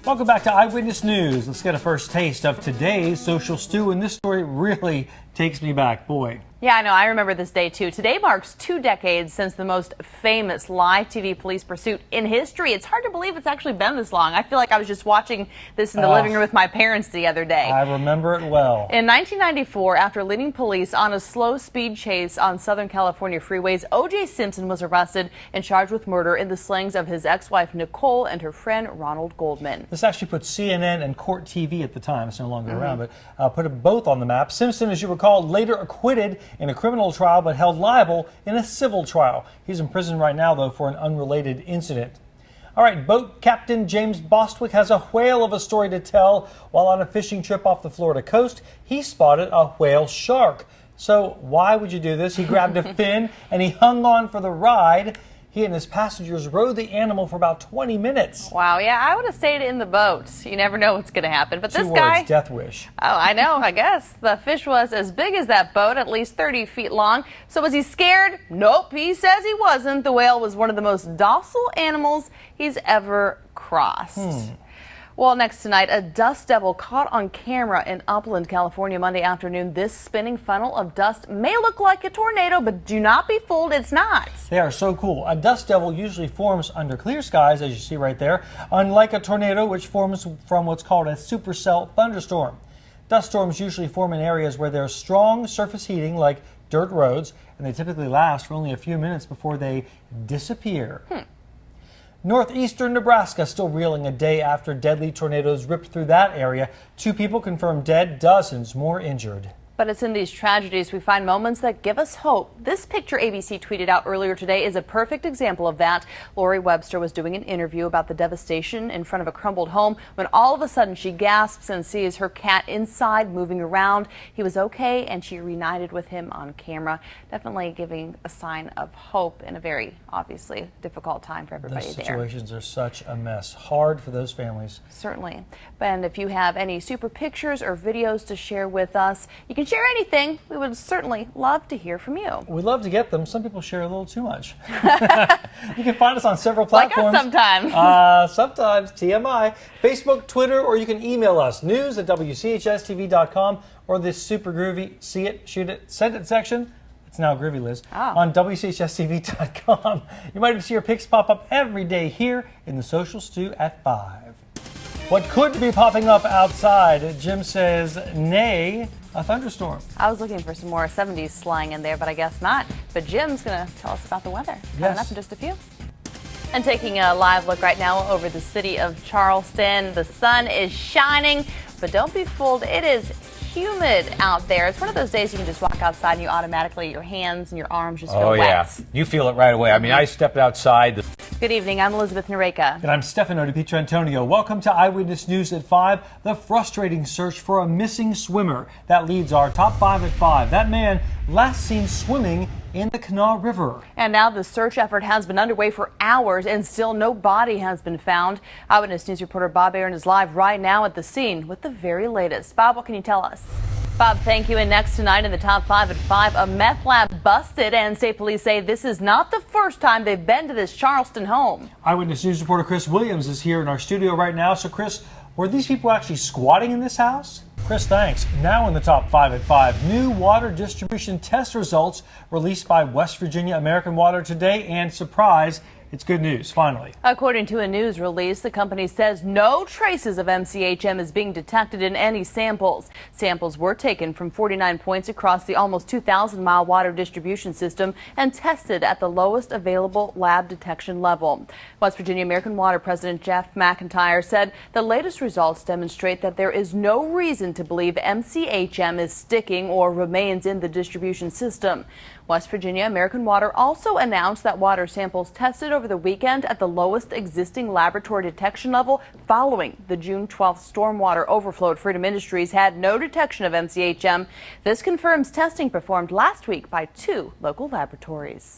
Welcome back to Eyewitness News. Let's get a first taste of today's social stew, and this story really takes me back, boy. Yeah, I know. I remember this day, too. Today marks 2 decades since the most famous live TV police pursuit in history. It's hard to believe it's actually been this long. I feel like I was just watching this in the living room with my parents the other day. I remember it well. In 1994, after leading police on a slow speed chase on Southern California freeways, O.J. Simpson was arrested and charged with murder in the slayings of his ex-wife Nicole and her friend Ronald Goldman. This actually put CNN and Court TV at the time, it's no longer around, but put them both on the map. Simpson, as you recall, later acquitted in a criminal trial but held liable in a civil trial. He's in prison right now, though, for an unrelated incident. All right, boat captain James Bostwick has a whale of a story to tell. While on a fishing trip off the Florida coast, he spotted a whale shark. So why would you do this? He grabbed a fin and he hung on for the ride. He and his passengers rode the animal for about 20 minutes. Wow, yeah, I would have stayed in the boat. You never know what's going to happen. But this Two guy... words, death wish. Oh, I know, I guess. The fish was as big as that boat, at least 30 feet long. So was he scared? Nope, he says he wasn't. The whale was one of the most docile animals he's ever crossed. Well, next tonight, a dust devil caught on camera in Upland, California, Monday afternoon. This spinning funnel of dust may look like a tornado, but do not be fooled, it's not. They are so cool. A dust devil usually forms under clear skies, as you see right there, unlike a tornado, which forms from what's called a supercell thunderstorm. Dust storms usually form in areas where there's strong surface heating, like dirt roads, and they typically last for only a few minutes before they disappear. Northeastern Nebraska still reeling a day after deadly tornadoes ripped through that area. 2 people confirmed dead, dozens more injured. But it's in these tragedies we find moments that give us hope. This picture ABC tweeted out earlier today is a perfect example of that. Lori Webster was doing an interview about the devastation in front of a crumbled home when all of a sudden she gasps and sees her cat inside moving around. He was okay and she reunited with him on camera. Definitely giving a sign of hope in a very obviously difficult time for everybody there. Those situations are such a mess. Hard for those families. Certainly. And if you have any super pictures or videos to share with us, you can share anything. We would certainly love to hear from you. We love to get them. Some people share a little too much. You can find us on several platforms. Like us sometimes. Sometimes, TMI. Facebook, Twitter, or you can email us, news@wchstv.com, or this super groovy see it, shoot it, send it section. It's now groovy, Liz. On wchstv.com. You might see your pics pop up every day here in the Social Stew at 5. What could be popping up outside? Jim says, nay, a thunderstorm. I was looking for some more 70s slang in there, but I guess not. But Jim's going to tell us about the weather. Coming up in just a few. And taking a live look right now over the city of Charleston. The sun is shining, but don't be fooled. It is humid out there. It's one of those days you can just walk outside and you automatically, your hands and your arms just feel wet. Yeah, you feel it right away. I mean, I stepped outside. Good evening. I'm Elizabeth Noreika. And I'm Stefano DiPietrantonio. Welcome to Eyewitness News at 5. The frustrating search for a missing swimmer. That leads our top 5 at 5. That man last seen swimming in the Kanawha River. And now the search effort has been underway for hours and still no body has been found. Eyewitness News reporter Bob Aaron is live right now at the scene with the very latest. Bob, what can you tell us? Bob, thank you. And next tonight in the top 5 at 5, a meth lab busted, and state police say this is not the first time they've been to this Charleston home. Eyewitness News reporter Chris Williams is here in our studio right now. So, Chris, were these people actually squatting in this house? Chris, thanks. Now in the top 5 at 5, new water distribution test results released by West Virginia American Water today, and surprise, it's good news, finally. According to a news release, the company says no traces of MCHM is being detected in any samples. Samples were taken from 49 points across the almost 2,000-mile water distribution system and tested at the lowest available lab detection level. West Virginia American Water President Jeff McIntyre said the latest results demonstrate that there is no reason to believe MCHM is sticking or remains in the distribution system. West Virginia American Water also announced that water samples tested over the weekend at the lowest existing laboratory detection level following the June 12th stormwater overflow at Freedom Industries had no detection of MCHM. This confirms testing performed last week by 2 local laboratories.